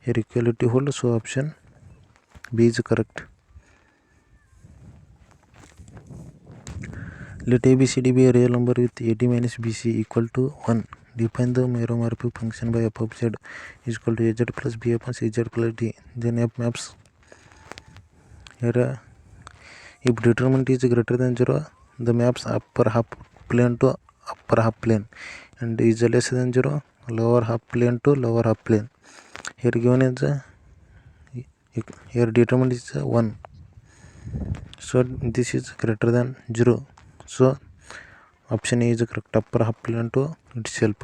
Here equality holds, so option B is correct. Let ABCD be a real number with AD minus BC equal to 1. Define the meromorphic function by f of z is equal to az plus b upon cz plus d. Then f maps. Here if determinant is greater than 0, the maps upper half plane to upper half plane and is less than 0, lower half plane to lower half plane. Here given is here determined is 1, so this is greater than 0, so option A is correct, upper half plane to itself.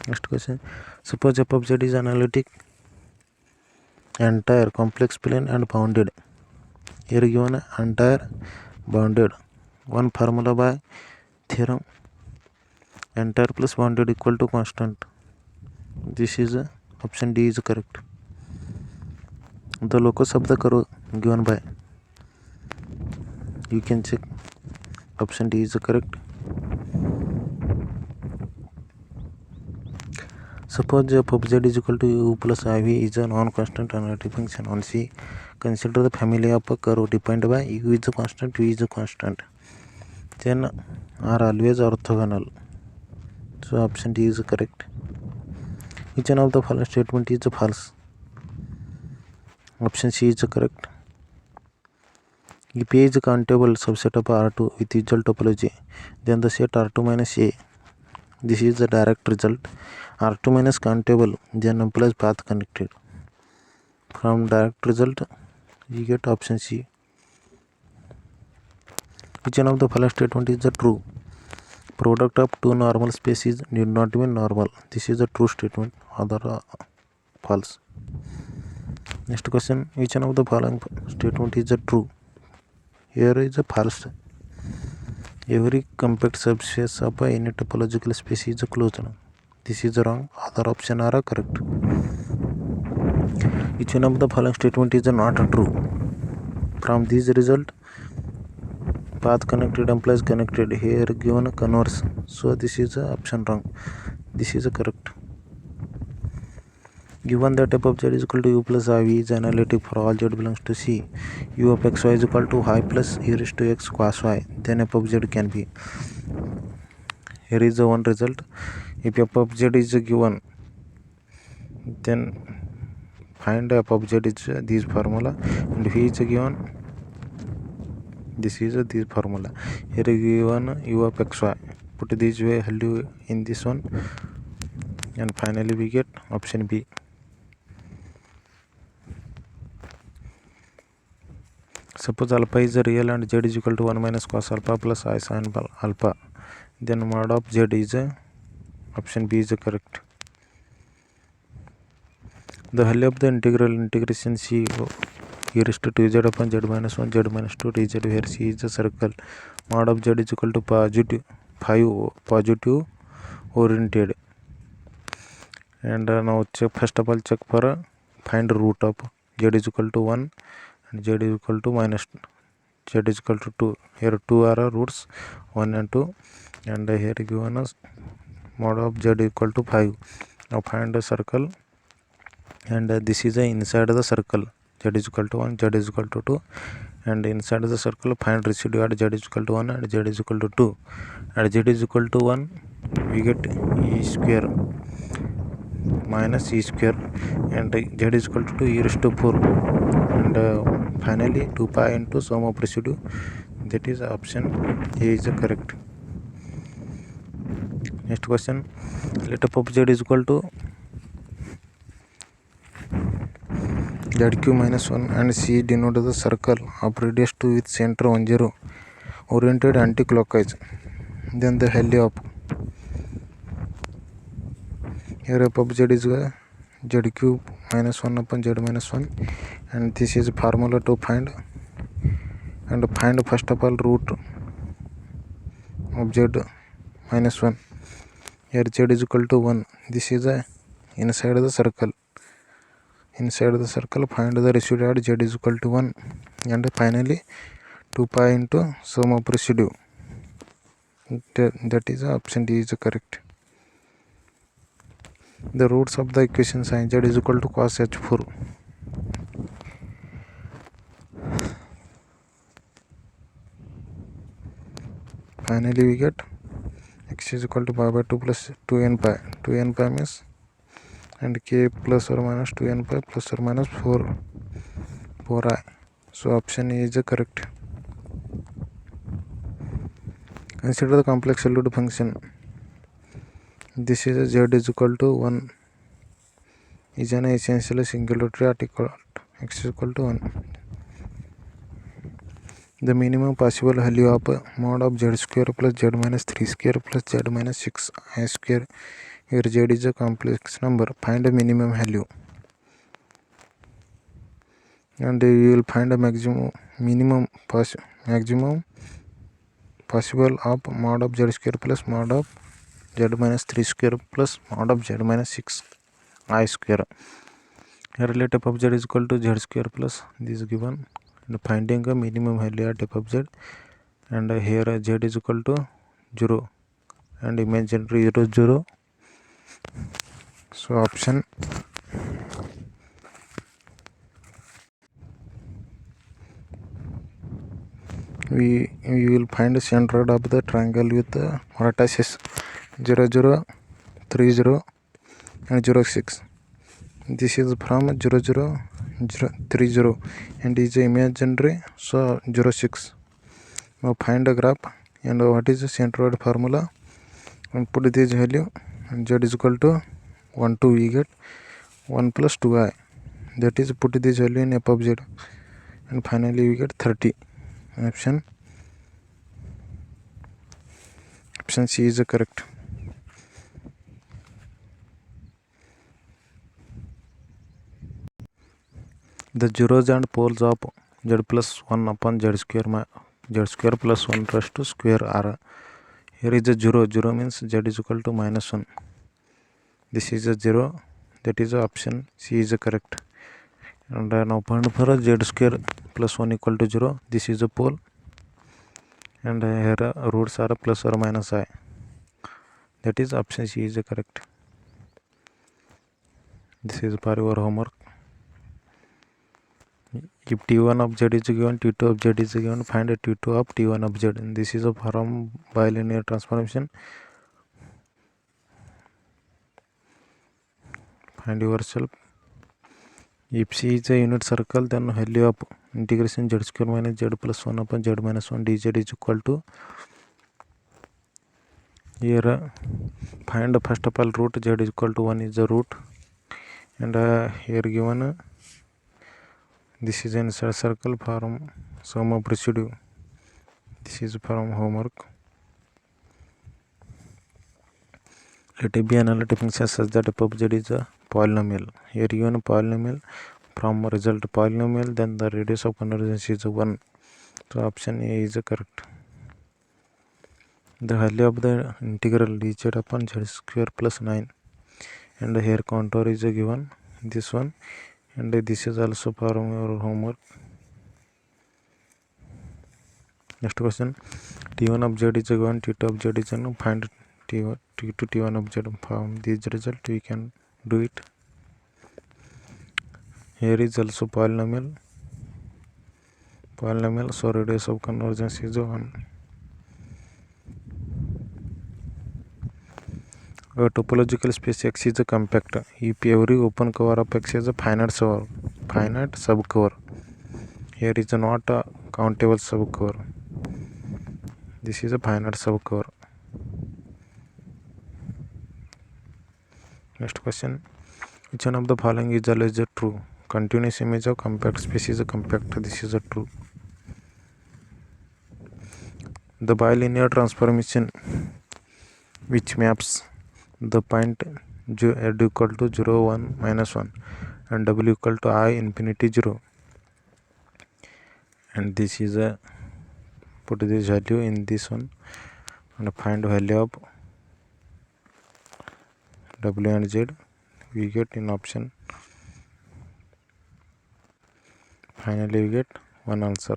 Next question, suppose f of z is analytic entire complex plane and bounded. Here given entire bounded, one formula by theorem, entire plus bounded equal to constant. This is option D is correct. The locus of the curve given by, you can check, option D is correct. Suppose f of z is equal to u plus iv is a non-constant analytic function on C. Consider the family of a curve defined by u is a constant, v is a constant. Then are always orthogonal. So option D is correct. Which one of the following statement is false? Option C is correct. If A is a countable subset of R2 with usual topology, then the set R2 minus A. This is the direct result. R2 minus countable, then implies path connected. From direct result, you get option C. Which one of the following statement is the true? Product of two normal spaces need not be normal. This is a true statement, other false. Next question, which one of the following statement is a true? Here is a false. Every compact subspace of any topological space is closed. This is wrong, other option are correct. Which one of the following statement is not true? From this result, path connected implies connected. Here given converse, so this is option wrong. This is correct. Given that f of z is equal to u plus iv is analytic for all z belongs to C, u of xy is equal to y plus e raised to x cos y, then f of z can be. Here is the one result. If f of z is given, then find f of z is this formula, and v is given, this is this formula. Here given u of xy, put this value in this one, and finally we get option B. Suppose alpha is real and z is equal to 1 minus cos alpha plus I sin alpha, then mod of z is option B is correct. The value of the integration C e raised to 2z upon z minus 1 z minus 2 dz, where C is a circle. Mod of z is equal to positive oriented. And now check, first of all check for find root of z is equal to 1 and z is equal to minus z is equal to 2. Here 2 are roots, 1 and 2, and here given us mod of z equal to 5. Now find a circle, and this is inside the circle. Z is equal to 1, z is equal to 2, and inside the circle find residue at z is equal to 1 and z is equal to 2. At z is equal to 1, we get e square minus e square, and z is equal to 2 e raised to 4, and finally 2 pi into sum of residue, that is option A is correct. Next question, let f of z is equal to zq minus 1 and C denote the circle of radius 2 with center 1 0 oriented anti-clockwise, then the value of, here f of z is zq minus 1 upon z minus 1, and this is formula to find, and find first of all root of z minus 1. Here z is equal to 1, this is inside the circle. Inside the circle find the residue at z is equal to 1, and finally 2 pi into sum of residue, that is option D is correct. The roots of the equation sin z is equal to cos h4. Finally we get x is equal to pi by 2 plus 2n pi. 2n pi means, and k plus or minus 2n pi plus or minus 4i. So option A is correct. Consider the complex valued function. This is a z is equal to 1 is an essentially singularity article x is equal to 1. The minimum possible value of mod of z square plus z minus 3 square plus z minus 6 I square, where z is a complex number. Find a minimum value. And you will find a maximum possible of mod of z square plus mod of z minus 3 square plus mod of z minus 6 I square. Here let f of z is equal to z square plus this given, and finding a minimum value at f of z, and here z is equal to 0 and imaginary 0 0. So option we will find the center of the triangle with the vertices 0 0 3 0 and 0 6. This is from 0 0 0 3 0 and is imaginary, so 0 6. Now find the graph and what is the centroid formula, and put this value, and z is equal to 1 2, we get 1 plus 2i, that is put this value in f of z, and finally we get 30. Option C is correct. The zeros and poles of z plus 1 upon z square plus 1 raised to square are. Here is a 0 means z is equal to minus 1. This is a 0, that is option C is correct. And now find for z square plus 1 equal to 0. This is a pole, and here roots are plus or minus I, that is option C is correct. This is for your homework. If t1 of z is given, t2 of z is given, find a t2 of t1 of z, and this is a from bilinear transformation. Find yourself. If C is a unit circle, then value of integration z square minus z plus 1 upon z minus 1 dz is equal to, here find first of all root z is equal to 1 is the root, and here given this is an circle from sum of residue. This is from homework. Let it be analytic function such that f of z is a polynomial. Here given polynomial, from result polynomial, then the radius of convergence is 1. So option A is correct. The value of the integral dz upon z square plus 9, and here contour is given, this one, and this is also from your homework. Next question, t1 of z is given, t2 of z is given, find t2 t1 of z. From this result we can do it. Here is also polynomial, so radius of convergence is 1. A topological space X is a compact if every open cover of X is a finite subcover. Here is not a countable subcover. This is a finite subcover. Next question, which one of the following is always true? Continuous image of compact space is a compact. This is a true. The bilinear transformation which maps the point z equal to 0 1 minus 1 and w equal to I infinity 0, and this is a put this value in this one and find value of w and z, we get in option. Finally we get one answer.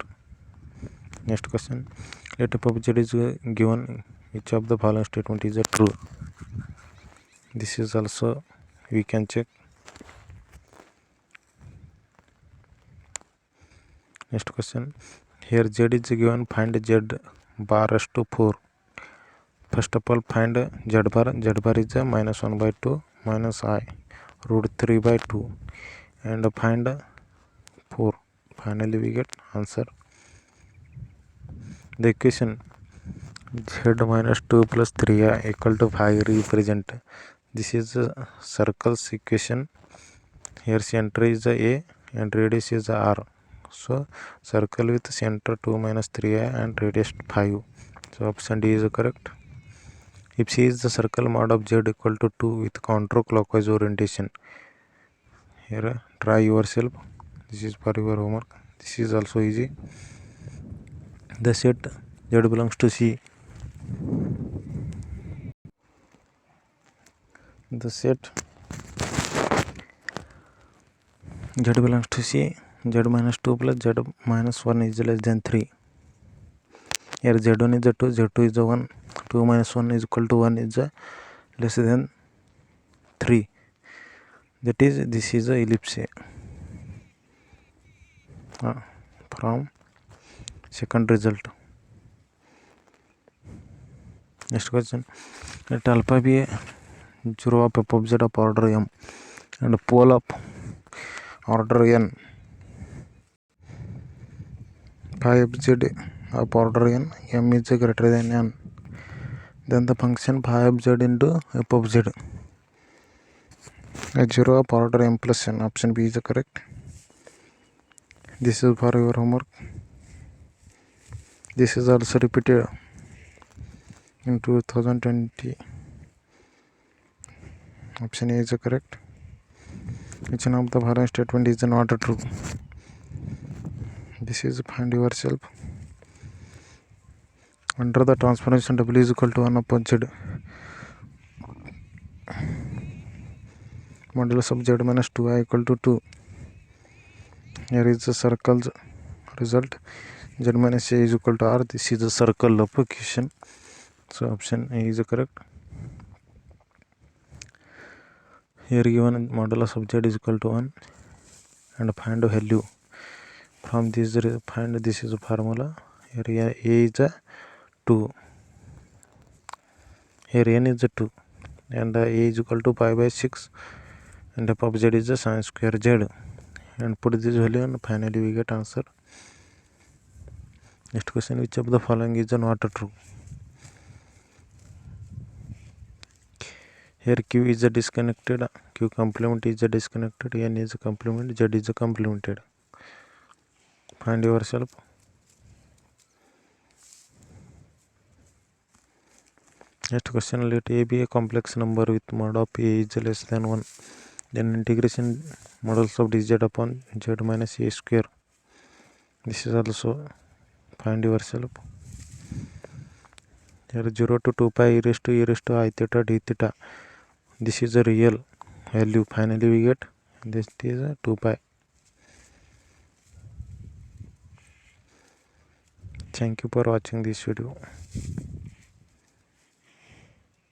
Next question, let f of z is given, which of the following statement is true? This is also we can check. Next question, here z is given, find z bar as to 4. First of all find z bar is minus 1 by 2 minus I root 3 by 2, and find 4. Finally we get answer. The equation z minus 2 plus 3i equal to 5 represent. This is a circle's equation. Here center is the a and radius is the r. So circle with center 2 minus 3i and radius 5. So option D is correct. If C is the circle, mod of z equal to 2 with counterclockwise orientation. Here try yourself. This is for your homework. This is also easy. The set z belongs to C. The set z belongs to C. Z minus 2 plus z minus 1 is less than 3. Here z1 is the 2, z2 is the 1. 2 minus 1 is equal to 1 is the less than 3. That is, this is the ellipse from second result. Next question. Let alpha be a 0 of f of z of order m and pole of order n. Phi of z of order n, m is greater than n. Then the function phi of z into f of z. A 0 of order m plus n. Option B is correct. This is for your homework. This is also repeated in 2020. Option A is correct. Which one of the following statement is not true? This is find yourself. Under the transformation W is equal to 1 upon Z. Modulus of Z minus 2i equal to 2. Here is the circle's result. Z minus a is equal to r. This is the circle of equation. So option A is correct. Here given modulus of z is equal to 1 and find value. From this find this is a formula. Here a is 2. Here n is 2 and a is equal to pi by 6 and f of z is the sin square z, and put this value and finally we get answer. Next question, which of the following is not true? Here q is a disconnected, q complement is a disconnected, n is a complement, z is a complemented. Find yourself. Next question, let a be a complex number with mod of a is less than 1. Then integration modulus of dz upon z minus a square. This is also find yourself. Here 0 to 2 pi e raised to I theta d theta. This is a real value. Finally we get this is a 2 pi. Thank you for watching this video.